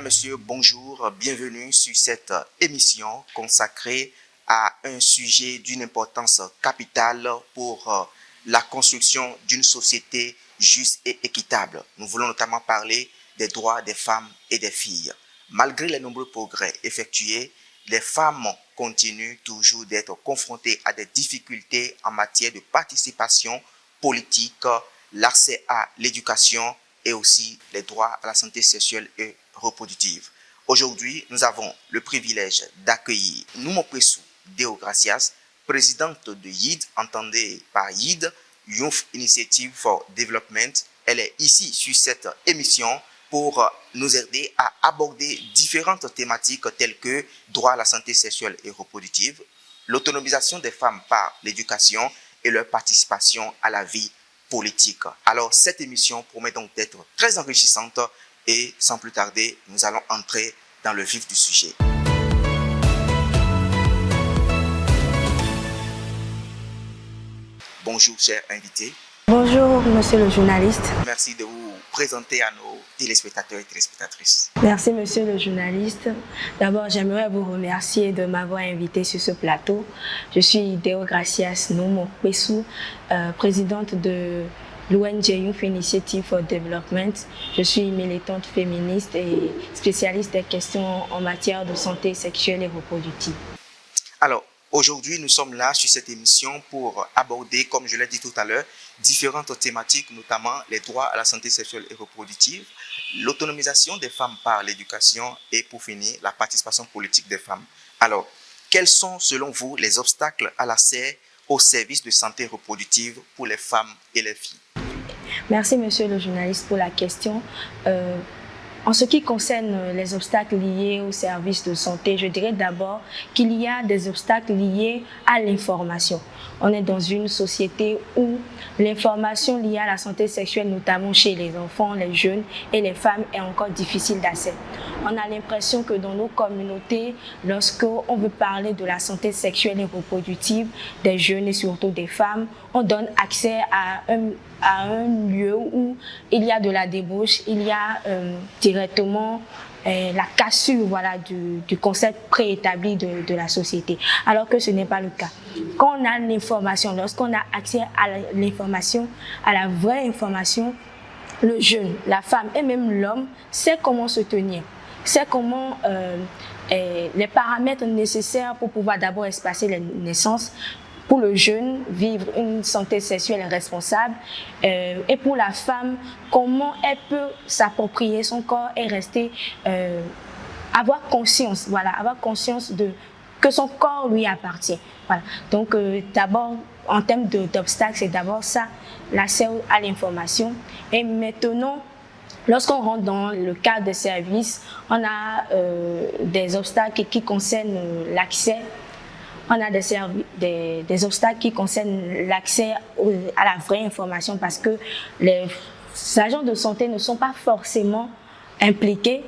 messieurs, bonjour, bienvenue sur cette émission consacrée à un sujet d'une importance capitale pour la construction d'une société juste et équitable. Nous voulons notamment parler des droits des femmes et des filles. Malgré les nombreux progrès effectués, les femmes continuent toujours d'être confrontées à des difficultés en matière de participation politique, l'accès à l'éducation et aussi les droits à la santé sexuelle et reproductive. Aujourd'hui, nous avons le privilège d'accueillir Noumo Pessou Deogracias, présidente de YID, entendez par YID, Youth Initiative for Development. Elle est ici sur cette émission pour nous aider à aborder différentes thématiques telles que droit à la santé sexuelle et reproductive, l'autonomisation des femmes par l'éducation et leur participation à la vie politique. Alors, cette émission promet donc d'être très enrichissante et sans plus tarder, nous allons entrer dans le vif du sujet. Bonjour, chers invités. Bonjour, monsieur le journaliste. Merci de vous présenter à nos téléspectateurs et téléspectatrices. Merci, monsieur le journaliste. D'abord, j'aimerais vous remercier de m'avoir invité sur ce plateau. Je suis Deogracias Noumo Pessou, présidente de l'ONG Youth Initiative for Development. Je suis militante féministe et spécialiste des questions en matière de santé sexuelle et reproductive. Alors, aujourd'hui, nous sommes là sur cette émission pour aborder, comme je l'ai dit tout à l'heure, différentes thématiques, notamment les droits à la santé sexuelle et reproductive, l'autonomisation des femmes par l'éducation et pour finir, la participation politique des femmes. Alors, quels sont selon vous les obstacles à l'accès aux services de santé reproductive pour les femmes et les filles? Merci, monsieur le journaliste, pour la question. En ce qui concerne les obstacles liés aux services de santé, je dirais d'abord qu'il y a des obstacles liés à l'information. On est dans une société où l'information liée à la santé sexuelle, notamment chez les enfants, les jeunes et les femmes, est encore difficile d'accès. On a l'impression que dans nos communautés, lorsqu'on veut parler de la santé sexuelle et reproductive des jeunes et surtout des femmes, on donne accès à un lieu où il y a de la débauche, il y a directement la cassure du concept préétabli de la société, alors que ce n'est pas le cas. Quand on a l'information, lorsqu'on a accès à l'information, à la vraie information, le jeune, la femme et même l'homme sait comment se tenir, sait comment les paramètres nécessaires pour pouvoir d'abord espacer les naissances, pour le jeune, vivre une santé sexuelle responsable et pour la femme, comment elle peut s'approprier son corps et rester, avoir conscience que son corps lui appartient. Voilà. Donc d'abord, en termes d'obstacles, c'est d'abord ça, l'accès à l'information. Et maintenant, lorsqu'on rentre dans le cadre des services, on a des obstacles qui concernent l'accès. On a des obstacles qui concernent l'accès à la vraie information parce que les agents de santé ne sont pas forcément impliqués.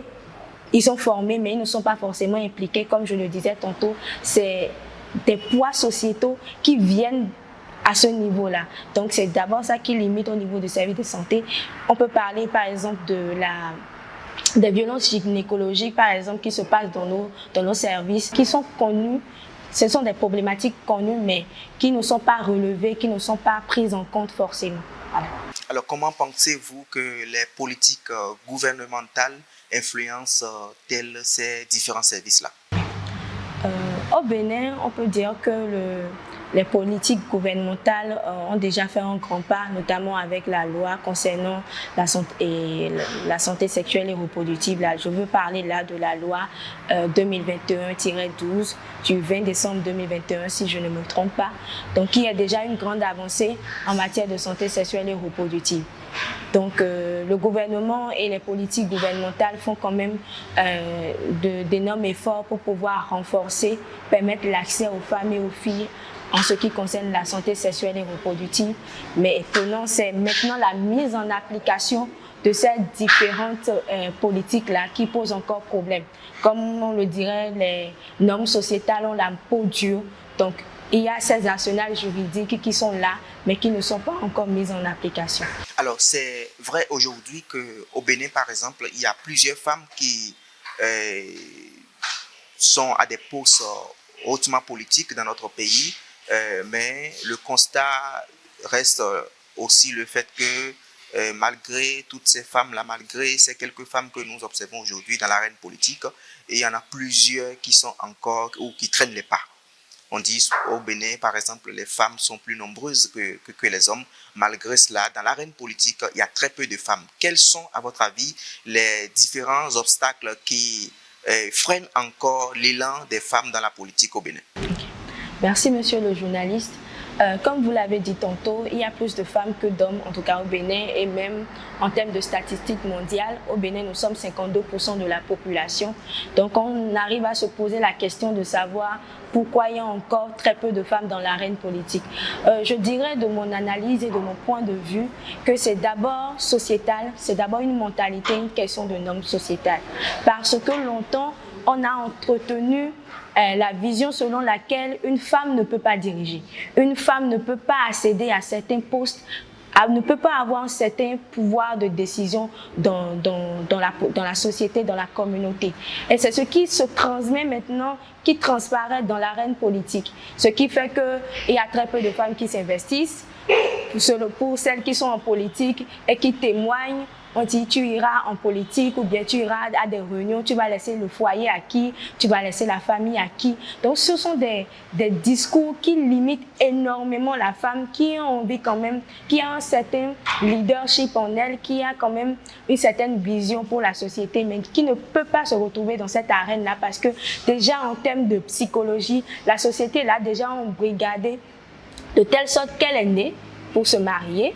Ils sont formés, mais ils ne sont pas forcément impliqués. Comme je le disais tantôt, c'est des poids sociétaux qui viennent à ce niveau-là. Donc, c'est d'abord ça qui limite au niveau du service de santé. On peut parler, par exemple, des violences gynécologiques, par exemple, qui se passent dans nos services, qui sont connues. Ce sont des problématiques connues, mais qui ne sont pas relevées, qui ne sont pas prises en compte forcément. Voilà. Alors, comment pensez-vous que les politiques gouvernementales influencent ces différents services-là? Au Bénin, on peut dire que les politiques gouvernementales ont déjà fait un grand pas, notamment avec la loi concernant la santé sexuelle et reproductive. Là, je veux parler là de la loi 2021-12 du 20 décembre 2021, si je ne me trompe pas. Donc, il y a déjà une grande avancée en matière de santé sexuelle et reproductive. Donc, le gouvernement et les politiques gouvernementales font quand même d'énormes efforts pour pouvoir renforcer, permettre l'accès aux femmes et aux filles en ce qui concerne la santé sexuelle et reproductive. Mais étonnant, c'est maintenant la mise en application de ces différentes politiques-là qui posent encore problème. Comme on le dirait, les normes sociétales ont la peau dure. Donc, il y a ces arsenals juridiques qui sont là, mais qui ne sont pas encore mises en application. Alors, c'est vrai aujourd'hui qu'au Bénin, par exemple, il y a plusieurs femmes qui sont à des postes hautement politiques dans notre pays, mais le constat reste aussi le fait que malgré toutes ces femmes-là, malgré ces quelques femmes que nous observons aujourd'hui dans l'arène politique, il y en a plusieurs qui sont encore ou qui traînent les pas. On dit au Bénin, par exemple, les femmes sont plus nombreuses que les hommes. Malgré cela, dans l'arène politique, il y a très peu de femmes. Quels sont, à votre avis, les différents obstacles qui freinent encore l'élan des femmes dans la politique au Bénin? Merci, monsieur le journaliste. Comme vous l'avez dit tantôt, il y a plus de femmes que d'hommes, en tout cas au Bénin, et même en termes de statistiques mondiales, au Bénin, nous sommes 52% de la population. Donc, on arrive à se poser la question de savoir pourquoi il y a encore très peu de femmes dans l'arène politique. Je dirais de mon analyse et de mon point de vue que c'est d'abord sociétal, c'est d'abord une mentalité, une question de normes sociétales. Parce que longtemps, on a entretenu la vision selon laquelle une femme ne peut pas diriger. Une femme ne peut pas accéder à certains postes, ne peut pas avoir un certain pouvoir de décision dans la société, dans la communauté. Et c'est ce qui se transmet maintenant, qui transparaît dans l'arène politique. Ce qui fait qu'il y a très peu de femmes qui s'investissent. Pour celles qui sont en politique et qui témoignent, on dit tu iras en politique ou bien tu iras à des réunions, tu vas laisser le foyer à qui, tu vas laisser la famille à qui. Donc ce sont des discours qui limitent énormément la femme, qui a envie quand même, qui a un certain leadership en elle, qui a quand même une certaine vision pour la société, mais qui ne peut pas se retrouver dans cette arène-là parce que déjà en termes de psychologie, la société l'a déjà embrigadée de telle sorte qu'elle est née pour se marier.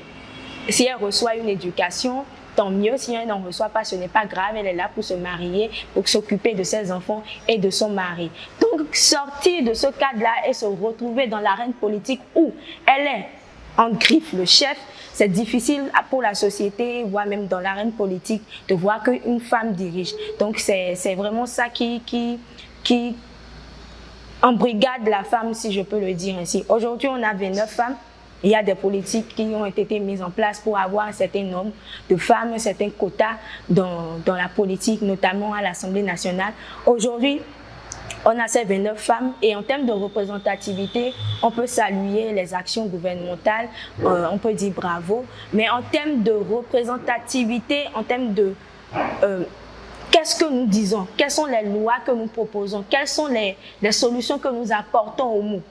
Si elle reçoit une éducation, tant mieux. Si elle n'en reçoit pas, ce n'est pas grave. Elle est là pour se marier, pour s'occuper de ses enfants et de son mari. Donc, sortir de ce cadre-là et se retrouver dans l'arène politique où elle est en griffe le chef, c'est difficile pour la société, voire même dans l'arène politique, de voir qu'une femme dirige. Donc, c'est vraiment ça qui embrigade la femme, si je peux le dire ainsi. Aujourd'hui, on a 29 femmes. Il y a des politiques qui ont été mises en place pour avoir un certain nombre de femmes, un certain quota dans la politique, notamment à l'Assemblée nationale. Aujourd'hui, on a ces 29 femmes et en termes de représentativité, on peut saluer les actions gouvernementales, on peut dire bravo, mais en termes de représentativité, en termes de... qu'est-ce que nous disons? Quelles sont les lois que nous proposons? Quelles sont les solutions que nous apportons au mot?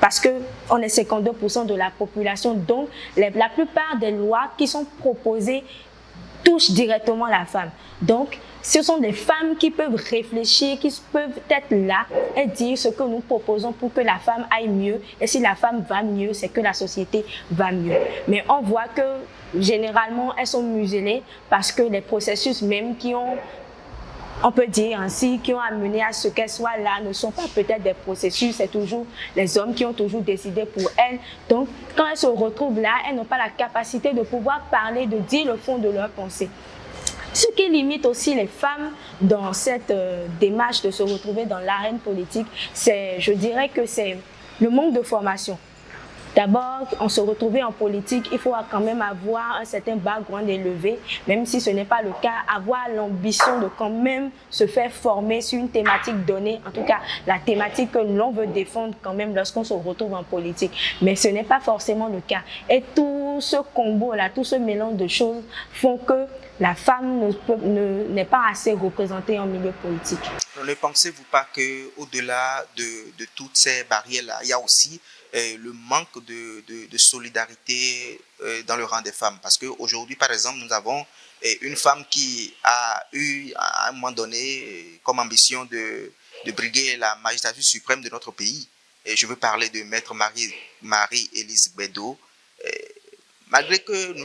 Parce qu'on est 52% de la population, donc la plupart des lois qui sont proposées touchent directement la femme. Donc, ce sont des femmes qui peuvent réfléchir, qui peuvent être là et dire ce que nous proposons pour que la femme aille mieux. Et si la femme va mieux, c'est que la société va mieux. Mais on voit que généralement, elles sont muselées parce que les processus même qui ont... on peut dire ainsi, qui ont amené à ce qu'elles soient là, ne sont pas peut-être des processus, c'est toujours les hommes qui ont toujours décidé pour elles. Donc, quand elles se retrouvent là, elles n'ont pas la capacité de pouvoir parler, de dire le fond de leurs pensées. Ce qui limite aussi les femmes dans cette démarche de se retrouver dans l'arène politique, je dirais que c'est le manque de formation. D'abord, on se retrouvait en politique, il faut quand même avoir un certain background élevé, même si ce n'est pas le cas, avoir l'ambition de quand même se faire former sur une thématique donnée, en tout cas la thématique que l'on veut défendre quand même lorsqu'on se retrouve en politique. Mais ce n'est pas forcément le cas. Et tout ce combo-là, tout ce mélange de choses font que la femme n'est pas assez représentée en milieu politique. Ne pensez-vous pas qu'au-delà de toutes ces barrières-là, il y a aussi le manque de solidarité dans le rang des femmes? Parce qu'aujourd'hui, par exemple, nous avons une femme qui a eu à un moment donné comme ambition de briguer la magistrature suprême de notre pays. Et je veux parler de Maître Marie-Élise Bédot. Malgré que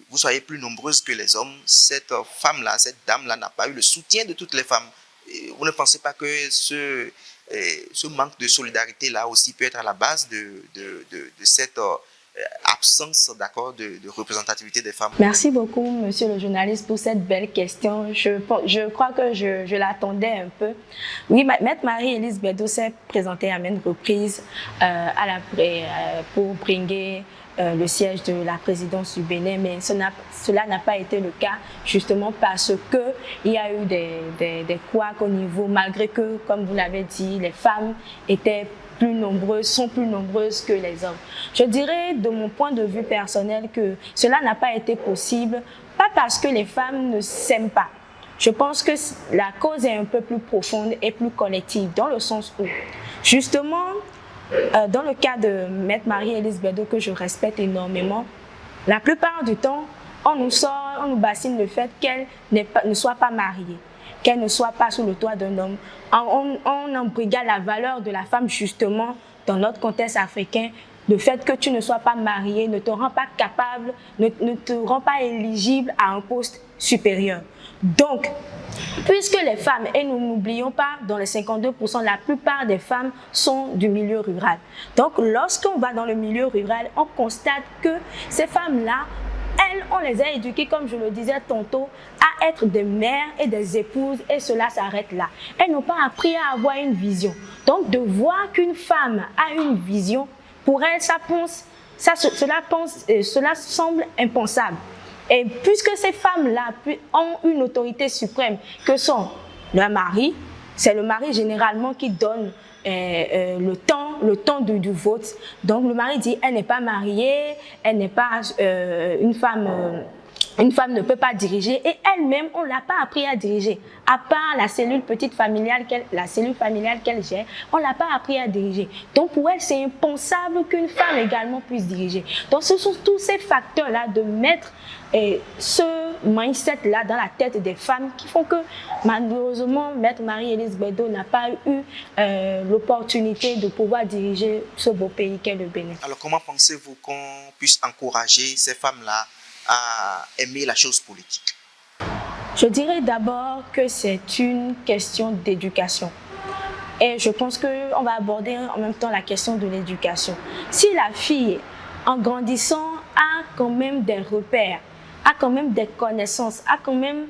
vous soyez plus nombreuses que les hommes, cette femme-là, cette dame-là n'a pas eu le soutien de toutes les femmes. Vous ne pensez pas que ce manque de solidarité-là aussi peut être à la base de cette absence, d'accord, de représentativité des femmes? Merci beaucoup, monsieur le journaliste, pour cette belle question. Je crois que je l'attendais un peu. Oui, Maître Marie-Élise Bédot s'est présentée à maintes reprises pour briguer le siège de la présidence du Bénin, mais cela n'a pas été le cas, justement parce qu'il y a eu des couacs au niveau, malgré que, comme vous l'avez dit, les femmes sont plus nombreuses que les hommes. Je dirais, de mon point de vue personnel, que cela n'a pas été possible, pas parce que les femmes ne s'aiment pas. Je pense que la cause est un peu plus profonde et plus collective, dans le sens où, justement, dans le cas de Maître Marie-Élise Bédot, que je respecte énormément, la plupart du temps, on nous bassine le fait qu'elle ne soit pas mariée, qu'elle ne soit pas sous le toit d'un homme. On embrigade la valeur de la femme, justement, dans notre contexte africain. Le fait que tu ne sois pas mariée ne te rend pas capable, ne te rend pas éligible à un poste supérieur. Donc, puisque les femmes, et nous n'oublions pas, dans les 52%, la plupart des femmes sont du milieu rural. Donc, lorsqu'on va dans le milieu rural, on constate que ces femmes-là, elles, on les a éduquées, comme je le disais tantôt, à être des mères et des épouses, et cela s'arrête là. Elles n'ont pas appris à avoir une vision. Donc, de voir qu'une femme a une vision, pour elles, cela semble impensable. Et puisque ces femmes-là ont une autorité suprême, que sont leur mari, c'est le mari généralement qui donne le temps du vote. Donc le mari dit, elle n'est pas mariée, elle n'est pas une femme ne peut pas diriger, et elle-même, on ne l'a pas appris à diriger. À part la cellule familiale qu'elle gère, on ne l'a pas appris à diriger. Donc pour elle, c'est impensable qu'une femme également puisse diriger. Donc ce sont tous ces facteurs-là de mettre ce mindset-là dans la tête des femmes qui font que malheureusement, Maître Marie-Élise Bédot n'a pas eu l'opportunité de pouvoir diriger ce beau pays qu'est le Bénin. Alors comment pensez-vous qu'on puisse encourager ces femmes-là à aimer la chose politique? Je dirais d'abord que c'est une question d'éducation. Et je pense qu'on va aborder en même temps la question de l'éducation. Si la fille, en grandissant, a quand même des repères, a quand même des connaissances, a quand même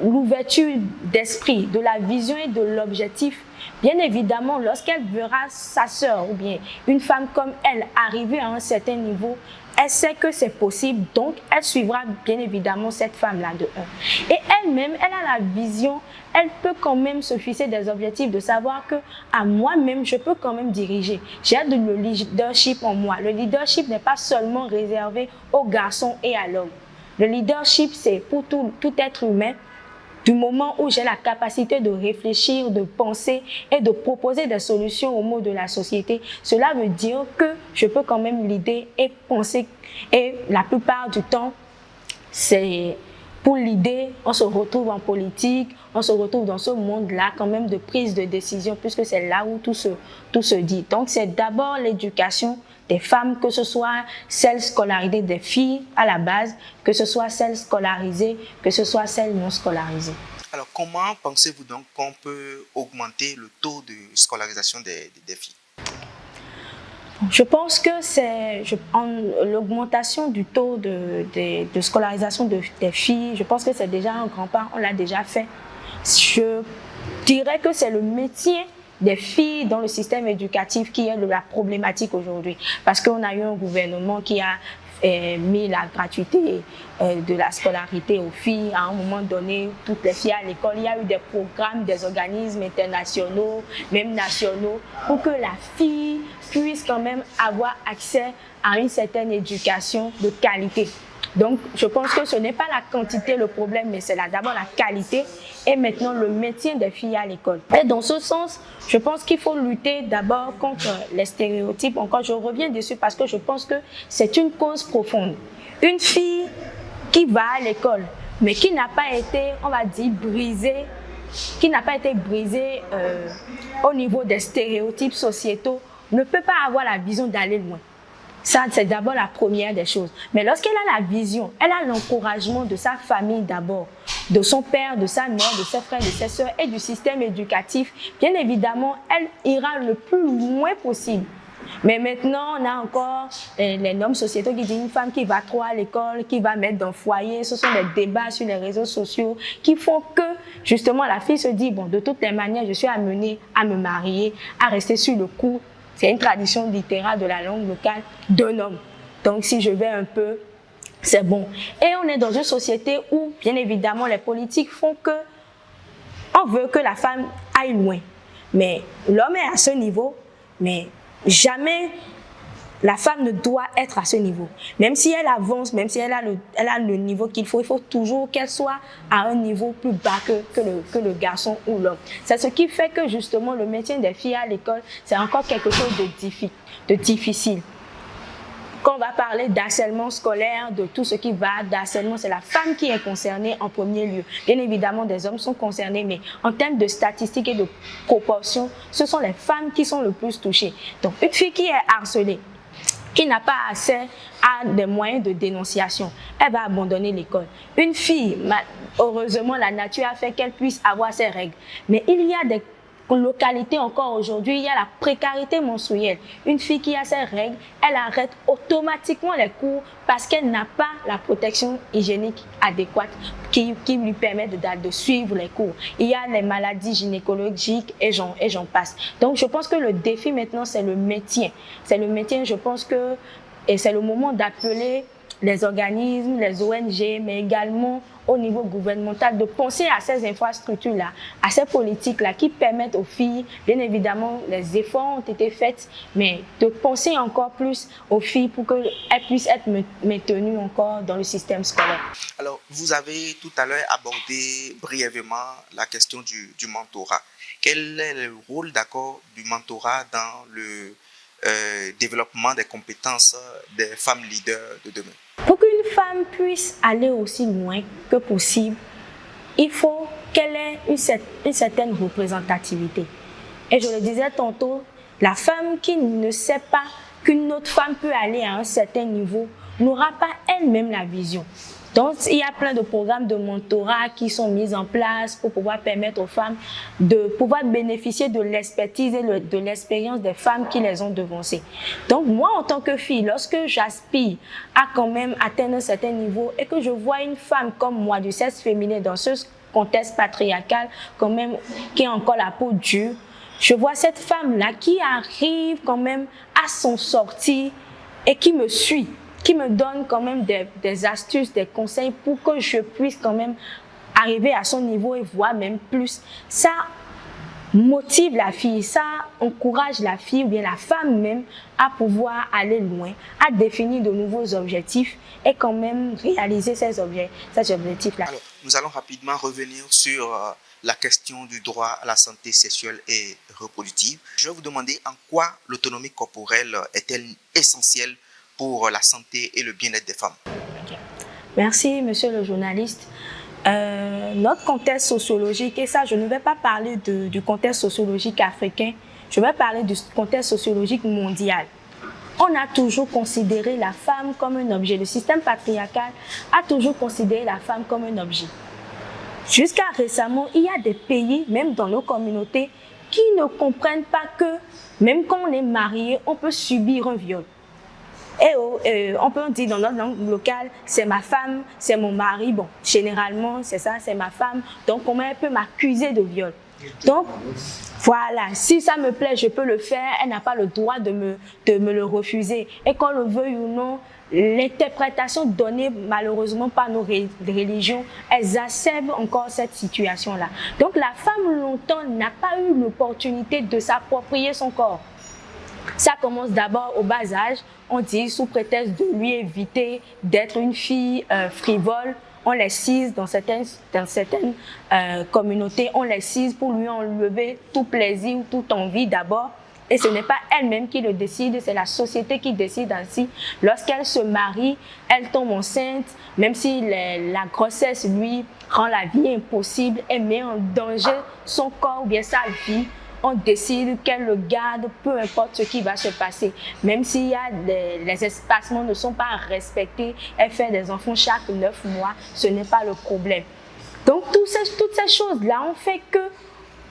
l'ouverture d'esprit, de la vision et de l'objectif, bien évidemment, lorsqu'elle verra sa sœur ou bien une femme comme elle arriver à un certain niveau, elle sait que c'est possible, donc elle suivra bien évidemment cette femme-là de un. Et elle-même, elle a la vision, elle peut quand même se fixer des objectifs, de savoir que à moi-même, je peux quand même diriger. J'ai le leadership en moi. Le leadership n'est pas seulement réservé aux garçons et à l'homme. Le leadership, c'est pour tout être humain. Du moment où j'ai la capacité de réfléchir, de penser et de proposer des solutions aux maux de la société, cela veut dire que je peux quand même l'idée et penser. Et la plupart du temps, c'est pour l'idée, on se retrouve en politique, on se retrouve dans ce monde-là quand même de prise de décision, puisque c'est là où tout se dit. Donc c'est d'abord l'éducation des femmes, que ce soit celles scolarisées, des filles à la base, que ce soit celles scolarisées, que ce soit celles non scolarisées. Alors comment pensez-vous donc qu'on peut augmenter le taux de scolarisation des filles? Je pense que c'est l'augmentation du taux de scolarisation des filles, je pense que c'est déjà un grand pas, on l'a déjà fait. Je dirais que c'est le métier des filles dans le système éducatif qui est la problématique aujourd'hui. Parce qu'on a eu un gouvernement qui a mis la gratuité de la scolarité aux filles. À un moment donné, toutes les filles à l'école, il y a eu des programmes, des organismes internationaux, même nationaux, pour que la fille puisse quand même avoir accès à une certaine éducation de qualité. Donc, je pense que ce n'est pas la quantité le problème, mais c'est d'abord la qualité et maintenant le maintien des filles à l'école. Et dans ce sens, je pense qu'il faut lutter d'abord contre les stéréotypes. Encore, je reviens dessus parce que je pense que c'est une cause profonde. Une fille qui va à l'école, mais qui n'a pas été, on va dire, brisée, au niveau des stéréotypes sociétaux, ne peut pas avoir la vision d'aller loin. Ça, c'est d'abord la première des choses. Mais lorsqu'elle a la vision, elle a l'encouragement de sa famille d'abord, de son père, de sa mère, de ses frères, de ses sœurs et du système éducatif, bien évidemment, elle ira le plus loin possible. Mais maintenant, on a encore les normes sociétaux qui disent une femme qui va trop à l'école, qui va mettre dans le foyer. Ce sont des débats sur les réseaux sociaux qui font que, justement, la fille se dit, bon, de toutes les manières, je suis amenée à me marier, à rester sur le coup. C'est une tradition littérale de la langue locale d'un homme. Donc, si je vais un peu, c'est bon. Et on est dans une société où, bien évidemment, les politiques font que on veut que la femme aille loin. Mais l'homme est à ce niveau, mais jamais la femme ne doit être à ce niveau. Même si elle avance, même si elle a le niveau qu'il faut, il faut toujours qu'elle soit à un niveau plus bas que le garçon ou l'homme. C'est ce qui fait que justement le maintien des filles à l'école, c'est encore quelque chose de difficile. Quand on va parler d'harcèlement scolaire, de tout ce qui va d'harcèlement, c'est la femme qui est concernée en premier lieu. Bien évidemment, des hommes sont concernés, mais en termes de statistiques et de proportions, ce sont les femmes qui sont le plus touchées. Donc, une fille qui est harcelée, qui n'a pas accès à des moyens de dénonciation, elle va abandonner l'école. Une fille, heureusement, la nature a fait qu'elle puisse avoir ses règles. Mais il y a des localité encore aujourd'hui, il y a la précarité menstruelle. Une fille qui a ses règles, elle arrête automatiquement les cours parce qu'elle n'a pas la protection hygiénique adéquate qui lui permet de suivre les cours. Il y a les maladies gynécologiques et j'en passe. Donc je pense que le défi maintenant, c'est le maintien. C'est le maintien, je pense que, et c'est le moment d'appeler les organismes, les ONG, mais également au niveau gouvernemental, de penser à ces infrastructures-là, à ces politiques-là qui permettent aux filles, bien évidemment, les efforts ont été faits, mais de penser encore plus aux filles pour qu'elles puissent être maintenues encore dans le système scolaire. Alors, vous avez tout à l'heure abordé brièvement la question du mentorat. Quel est le rôle, d'accord, du mentorat dans le développement des compétences des femmes leaders de demain? Pour qu'une femme puisse aller aussi loin que possible, il faut qu'elle ait une certaine représentativité. Et je le disais tantôt, la femme qui ne sait pas qu'une autre femme peut aller à un certain niveau n'aura pas elle-même la vision. Donc, il y a plein de programmes de mentorat qui sont mis en place pour pouvoir permettre aux femmes de pouvoir bénéficier de l'expertise et de l'expérience des femmes qui les ont devancées. Donc, moi, en tant que fille, lorsque j'aspire à quand même atteindre un certain niveau et que je vois une femme comme moi, du sexe féminin, dans ce contexte patriarcal, quand même, qui a encore la peau dure, je vois cette femme-là qui arrive quand même à s'en sortir et qui me suit, qui me donne quand même des astuces, des conseils pour que je puisse quand même arriver à son niveau et voir même plus. Ça motive la fille, ça encourage la fille ou bien la femme même à pouvoir aller loin, à définir de nouveaux objectifs et quand même réaliser ces objectifs-là. Alors, nous allons rapidement revenir sur la question du droit à la santé sexuelle et reproductive. Je vais vous demander en quoi l'autonomie corporelle est-elle essentielle pour la santé et le bien-être des femmes. Okay. Merci, monsieur le journaliste. Notre contexte sociologique, et ça, je ne vais pas parler du contexte sociologique africain, je vais parler du contexte sociologique mondial. On a toujours considéré la femme comme un objet. Le système patriarcal a toujours considéré la femme comme un objet. Jusqu'à récemment, il y a des pays, même dans nos communautés, qui ne comprennent pas que même quand on est marié, on peut subir un viol. Et on peut dire dans notre langue locale, c'est ma femme, c'est mon mari. Bon, généralement, c'est ça, c'est ma femme. Donc, comment elle peut m'accuser de viol? Donc, voilà, si ça me plaît, je peux le faire. Elle n'a pas le droit de me le refuser. Et qu'on le veuille ou non, l'interprétation donnée malheureusement par nos religions exacerbe encore cette situation-là. Donc, la femme, longtemps, n'a pas eu l'opportunité de s'approprier son corps. Ça commence d'abord au bas âge. On dit, sous prétexte de lui éviter d'être une fille frivole, on l'excise dans certaines communautés, on l'excise pour lui enlever tout plaisir ou toute envie d'abord. Et ce n'est pas elle-même qui le décide, c'est la société qui décide ainsi. Lorsqu'elle se marie, elle tombe enceinte, même si la grossesse lui rend la vie impossible, elle met en danger son corps ou bien sa vie. On décide qu'elle le garde, peu importe ce qui va se passer. Même s'il y a les espacements ne sont pas respectés, elle fait des enfants chaque 9 mois, ce n'est pas le problème. Donc toutes ces choses-là ont fait que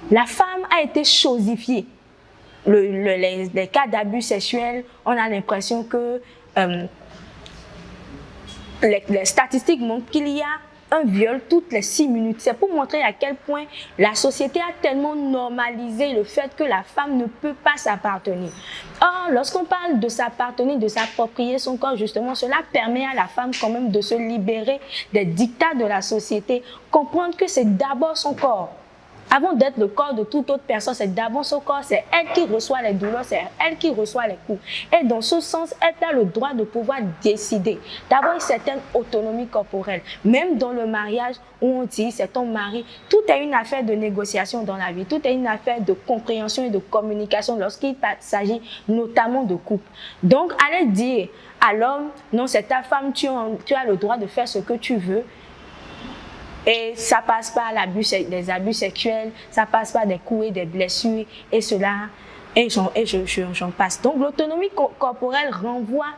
la femme a été chosifiée. les cas d'abus sexuels, on a l'impression que les statistiques montrent qu'il y a un viol toutes les 6 minutes. C'est pour montrer à quel point la société a tellement normalisé le fait que la femme ne peut pas s'appartenir. Or, lorsqu'on parle de s'appartenir, de s'approprier son corps, justement, cela permet à la femme quand même de se libérer des dictats de la société, comprendre que c'est d'abord son corps. Avant d'être le corps de toute autre personne, c'est d'abord son corps, c'est elle qui reçoit les douleurs, c'est elle qui reçoit les coups. Et dans ce sens, elle a le droit de pouvoir décider, d'avoir une certaine autonomie corporelle. Même dans le mariage où on dit c'est ton mari, tout est une affaire de négociation dans la vie, tout est une affaire de compréhension et de communication lorsqu'il s'agit notamment de couple. Donc, aller dire à l'homme, non, c'est ta femme, tu as le droit de faire ce que tu veux. Et ça passe par des abus sexuels, ça passe par des coups et des blessures, et cela, et j'en passe. Donc l'autonomie corporelle renvoie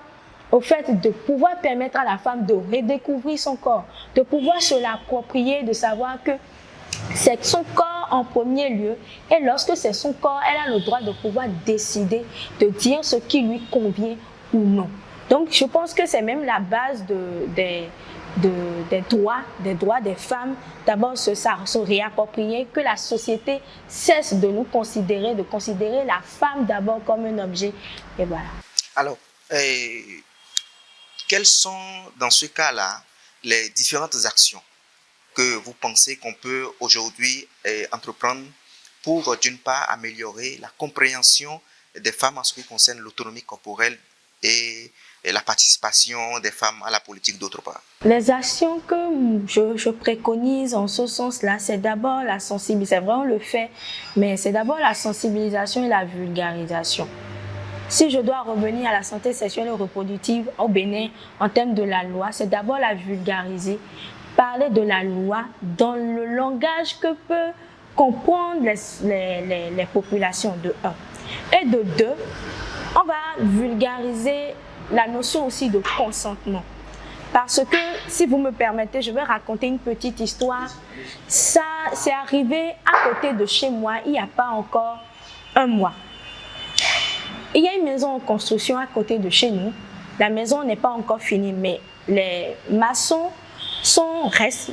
au fait de pouvoir permettre à la femme de redécouvrir son corps, de pouvoir se l'approprier, de savoir que c'est son corps en premier lieu, et lorsque c'est son corps, elle a le droit de pouvoir décider, de dire ce qui lui convient ou non. Donc je pense que c'est même la base des droits des femmes, d'abord se réapproprier, que la société cesse de nous considérer, de considérer la femme d'abord comme un objet. Et voilà. Alors, quelles sont dans ce cas-là les différentes actions que vous pensez qu'on peut aujourd'hui entreprendre pour d'une part améliorer la compréhension des femmes en ce qui concerne l'autonomie corporelle et la participation des femmes à la politique d'autre part? Les actions que je préconise en ce sens-là, c'est d'abord la sensibilisation. C'est vrai, on le fait, mais c'est d'abord la sensibilisation et la vulgarisation. Si je dois revenir à la santé sexuelle et reproductive au Bénin en termes de la loi, c'est d'abord la vulgariser, parler de la loi dans le langage que peut comprendre les populations de 1. Et de 2, on va vulgariser la notion aussi de consentement. Parce que, si vous me permettez, je vais raconter une petite histoire. Ça, c'est arrivé à côté de chez moi il n'y a pas encore un mois. Il y a une maison en construction à côté de chez nous. La maison n'est pas encore finie, mais les maçons restent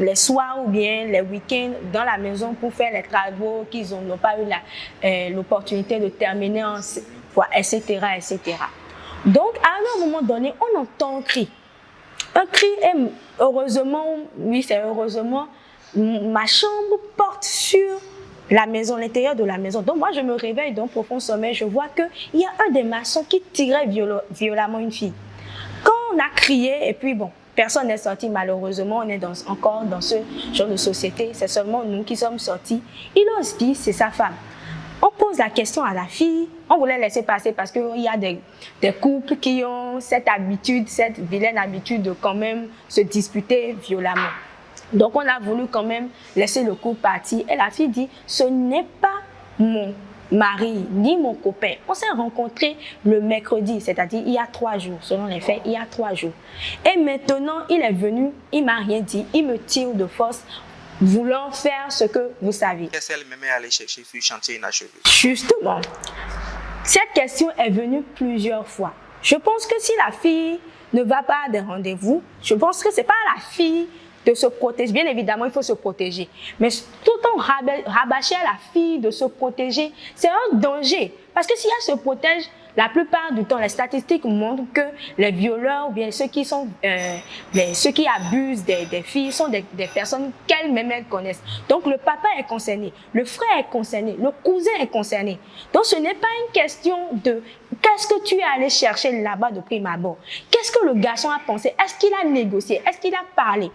les soirs ou bien les week-ends dans la maison pour faire les travaux qu'ils n'ont pas eu l'opportunité de terminer, etc., etc. Donc, à un moment donné, on entend un cri. Un cri, et heureusement, oui, c'est heureusement, ma chambre porte sur la maison, l'intérieur de la maison. Donc, moi, je me réveille d'un profond sommeil, je vois qu'il y a un des maçons qui tirait violemment une fille. Quand on a crié, et puis bon, personne n'est sorti, malheureusement, on est encore dans ce genre de société, c'est seulement nous qui sommes sortis. Il ose dire, c'est sa femme. On pose la question à la fille, on voulait laisser passer parce qu'il y a des couples qui ont cette habitude, cette vilaine habitude de quand même se disputer violemment. Donc on a voulu quand même laisser le couple partir et la fille dit, ce n'est pas mon mari ni mon copain. On s'est rencontrés le mercredi, c'est-à-dire il y a 3 jours, selon les faits, il y a 3 jours. Et maintenant, il est venu, il m'a rien dit, il me tire de force, voulant faire ce que vous savez. Qu'est-ce qu'elle m'aimait aller chercher sur le chantier inachevé? Justement, cette question est venue plusieurs fois. Je pense que si la fille ne va pas à des rendez-vous, je pense que ce n'est pas à la fille de se protéger. Bien évidemment, il faut se protéger. Mais tout en rabâcher à la fille de se protéger, c'est un danger. Parce que si elle se protège, la plupart du temps, les statistiques montrent que les violeurs ou bien ceux qui abusent des filles sont des personnes qu'elles-mêmes connaissent. Donc le papa est concerné, le frère est concerné, le cousin est concerné. Donc ce n'est pas une question de qu'est-ce que tu es allé chercher là-bas de prime abord. Qu'est-ce que le garçon a pensé? Est-ce qu'il a négocié? Est-ce qu'il a parlé?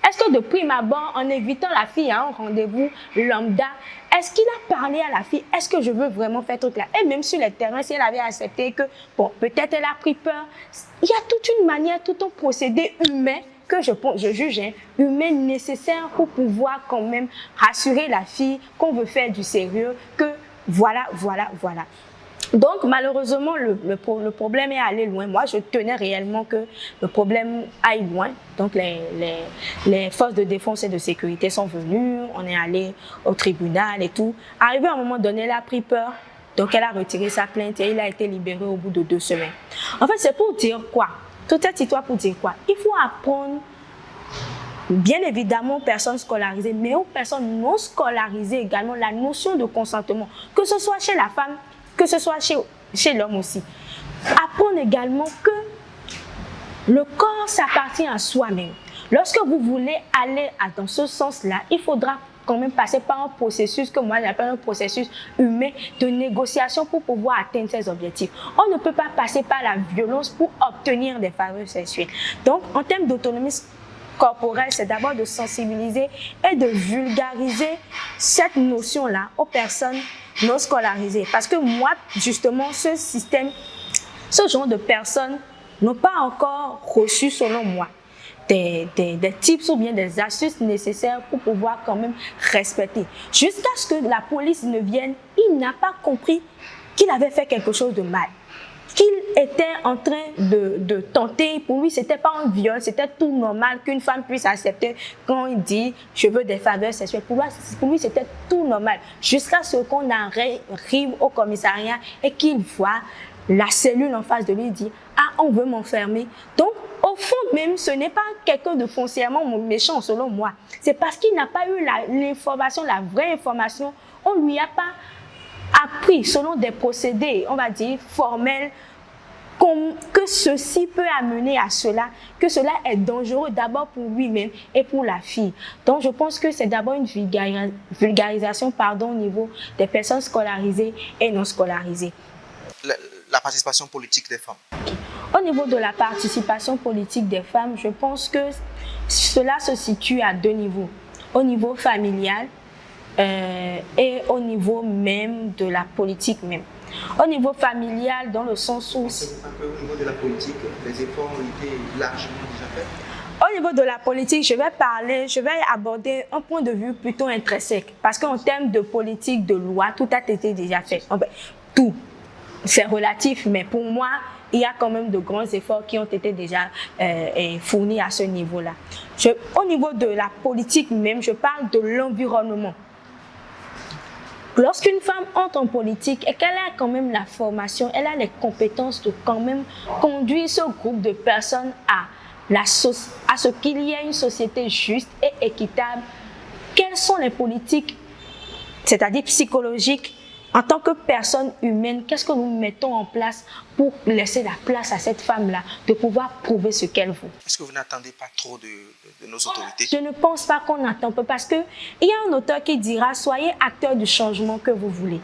Est-ce que de prime abord, en invitant la fille à un rendez-vous lambda, est-ce qu'il a parlé à la fille? Est-ce que je veux vraiment faire tout là? Et même sur le terrain, si elle avait accepté que, bon, peut-être elle a pris peur. Il y a toute une manière, tout un procédé humain que je juge humain nécessaire pour pouvoir quand même rassurer la fille qu'on veut faire du sérieux, que voilà. Donc, malheureusement, le problème est allé loin. Moi, je tenais réellement que le problème aille loin. Donc, les forces de défense et de sécurité sont venues. On est allé au tribunal et tout. Arrivé à un moment donné, elle a pris peur. Donc, elle a retiré sa plainte et il a été libéré au bout de 2 semaines. En fait, c'est pour dire quoi? Toute cette histoire pour dire quoi? Il faut apprendre, bien évidemment, aux personnes scolarisées, mais aux personnes non scolarisées également, la notion de consentement, que ce soit chez la femme, que ce soit chez l'homme aussi. Apprendre également que le corps s'appartient à soi-même. Lorsque vous voulez aller dans ce sens-là, il faudra quand même passer par un processus que moi j'appelle un processus humain de négociation pour pouvoir atteindre ses objectifs. On ne peut pas passer par la violence pour obtenir des faveurs sexuelles. Donc, en termes d'autonomie corporelle, c'est d'abord de sensibiliser et de vulgariser cette notion-là aux personnes non scolarisées. Parce que moi, justement, ce genre de personnes n'ont pas encore reçu, selon moi, des tips ou bien des astuces nécessaires pour pouvoir quand même respecter. Jusqu'à ce que la police ne vienne, il n'a pas compris qu'il avait fait quelque chose de mal. Qu'il était en train de tenter, pour lui, c'était pas un viol, c'était tout normal qu'une femme puisse accepter quand il dit « je veux des faveurs sexuelles ». Pour lui, c'était tout normal. Jusqu'à ce qu'on arrive au commissariat et qu'il voit la cellule en face de lui dire « ah, on veut m'enfermer ». Donc, au fond même, ce n'est pas quelqu'un de foncièrement méchant selon moi. C'est parce qu'il n'a pas eu l'information, la vraie information. On ne lui a pas appris selon des procédés, on va dire, formels, que ceci peut amener à cela, que cela est dangereux d'abord pour lui-même et pour la fille. Donc, je pense que c'est d'abord une vulgarisation au niveau des personnes scolarisées et non scolarisées. La participation politique des femmes. Au niveau de la participation politique des femmes, je pense que cela se situe à 2 niveaux. Au niveau familial et au niveau même de la politique même. Au niveau familial, dans le sens où... Au niveau de la politique, les efforts ont été largement déjà faits. Au niveau de la politique, je vais aborder un point de vue plutôt intrinsèque. Parce qu'en termes de politique, de loi, tout a été déjà fait. Enfin, tout. C'est relatif, mais pour moi, il y a quand même de grands efforts qui ont été déjà fournis à ce niveau-là. Au niveau de la politique même, je parle de l'environnement. Lorsqu'une femme entre en politique et qu'elle a quand même la formation, elle a les compétences de quand même conduire ce groupe de personnes à ce qu'il y ait une société juste et équitable, quelles sont les politiques, c'est-à-dire psychologiques, en tant que personne humaine, qu'est-ce que nous mettons en place pour laisser la place à cette femme-là de pouvoir prouver ce qu'elle vaut? Est-ce que vous n'attendez pas trop de nos autorités? Je ne pense pas qu'on attend pas parce qu'il y a un auteur qui dira « Soyez acteur du changement que vous voulez ».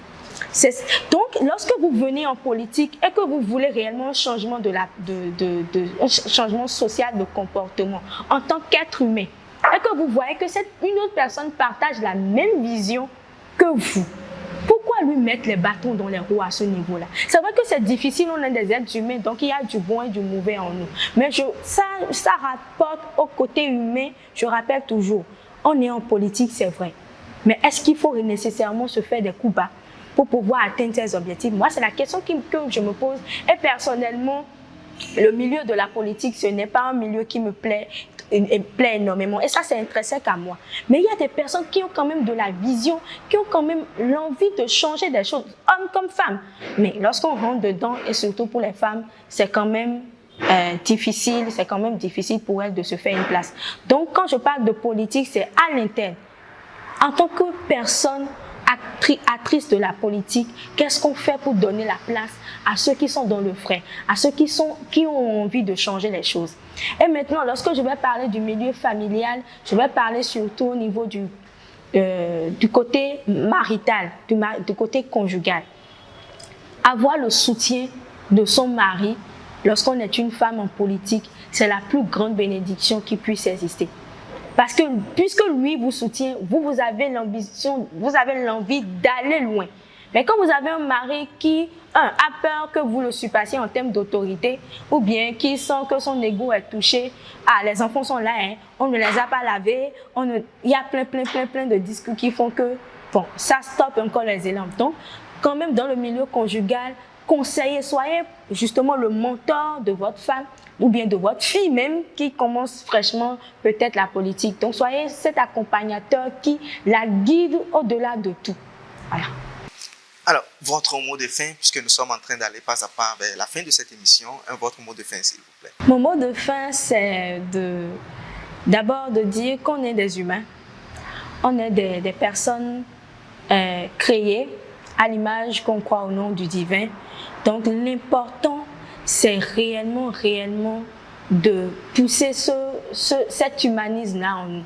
Donc, lorsque vous venez en politique et que vous voulez réellement un changement, un changement social de comportement en tant qu'être humain et que vous voyez que une autre personne partage la même vision que vous, pourquoi lui mettre les bâtons dans les roues à ce niveau-là? C'est vrai que c'est difficile, on est des êtres humains, donc il y a du bon et du mauvais en nous. Mais ça rapporte au côté humain, je rappelle toujours, on est en politique, c'est vrai. Mais est-ce qu'il faut nécessairement se faire des coups bas pour pouvoir atteindre ses objectifs? Moi, c'est la question que je me pose. Et personnellement, le milieu de la politique, ce n'est pas un milieu qui me plaît énormément. Et ça, c'est intrinsèque à moi. Mais il y a des personnes qui ont quand même de la vision, qui ont quand même l'envie de changer des choses, hommes comme femmes. Mais lorsqu'on rentre dedans, et surtout pour les femmes, c'est quand même difficile pour elles de se faire une place. Donc, quand je parle de politique, c'est à l'interne. En tant que personne actrice de la politique, qu'est-ce qu'on fait pour donner la place à ceux qui sont dans le frais, à ceux qui ont envie de changer les choses? Et maintenant, lorsque je vais parler du milieu familial, je vais parler surtout au niveau du côté marital, du côté conjugal. Avoir le soutien de son mari lorsqu'on est une femme en politique, c'est la plus grande bénédiction qui puisse exister. Parce que puisque lui vous soutient, vous avez l'ambition, vous avez l'envie d'aller loin. Mais quand vous avez un mari qui a peur que vous le surpassiez en termes d'autorité, ou bien qui sent que son ego est touché, les enfants sont là, hein, on ne les a pas lavés, il y a plein de discours qui font que, bon, ça stoppe encore les élans. Donc, quand même dans le milieu conjugal, conseiller, soyez justement le mentor de votre femme ou bien de votre fille même qui commence fraîchement peut-être la politique. Donc soyez cet accompagnateur qui la guide au-delà de tout. Voilà. Alors, votre mot de fin, puisque nous sommes en train d'aller pas à pas vers la fin de cette émission, votre mot de fin, s'il vous plaît. Mon mot de fin, c'est d'abord de dire qu'on est des humains, on est des personnes créées à l'image qu'on croit au nom du divin. Donc l'important, c'est réellement de pousser cet humanisme-là en nous.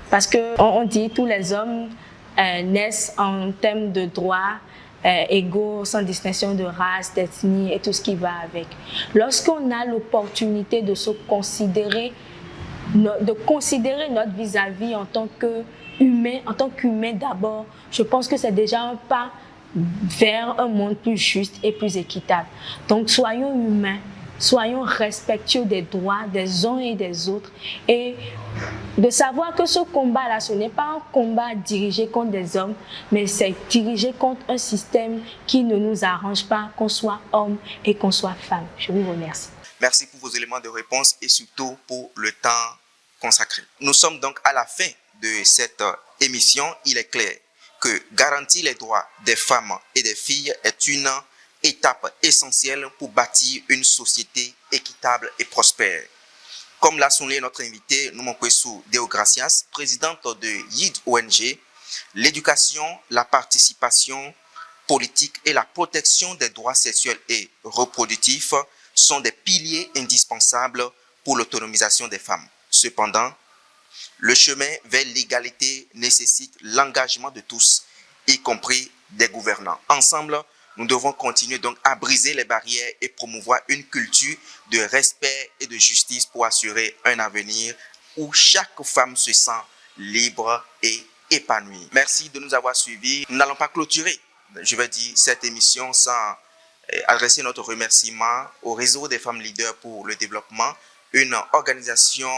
Parce qu'on dit que tous les hommes naissent en termes de droits égaux, sans distinction de race, d'ethnie et tout ce qui va avec. Lorsqu'on a l'opportunité de se considérer, de considérer notre vis-à-vis en tant qu'humain d'abord, je pense que c'est déjà un pas vers un monde plus juste et plus équitable. Donc soyons humains, soyons respectueux des droits des uns et des autres et de savoir que ce combat-là, ce n'est pas un combat dirigé contre des hommes, mais c'est dirigé contre un système qui ne nous arrange pas, qu'on soit homme et qu'on soit femme. Je vous remercie. Merci pour vos éléments de réponse et surtout pour le temps consacré. Nous sommes donc à la fin de cette émission. Il est clair que garantir les droits des femmes et des filles est une étape essentielle pour bâtir une société équitable et prospère. Comme l'a souligné notre invité, Noumonkwesou Deogracias, présidente de YID ONG, l'éducation, la participation politique et la protection des droits sexuels et reproductifs sont des piliers indispensables pour l'autonomisation des femmes. Cependant, le chemin vers l'égalité nécessite l'engagement de tous, y compris des gouvernants. Ensemble, nous devons continuer donc à briser les barrières et promouvoir une culture de respect et de justice pour assurer un avenir où chaque femme se sent libre et épanouie. Merci de nous avoir suivis. Nous n'allons pas clôturer, je vais dire, cette émission sans adresser notre remerciement au réseau des femmes leaders pour le développement, une organisation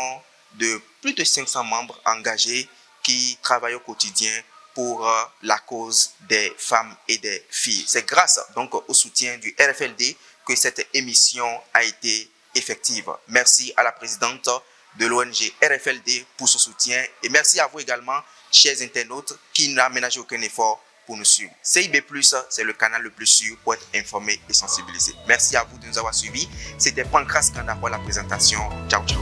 de plus de 500 membres engagés qui travaillent au quotidien pour la cause des femmes et des filles. C'est grâce donc au soutien du RFLD que cette émission a été effective. Merci à la présidente de l'ONG RFLD pour son soutien et merci à vous également, chers internautes, qui n'ont ménagé aucun effort pour nous suivre. CIB+, c'est le canal le plus sûr pour être informé et sensibilisé. Merci à vous de nous avoir suivis. C'était Pancras Kanda pour la présentation. Ciao, ciao.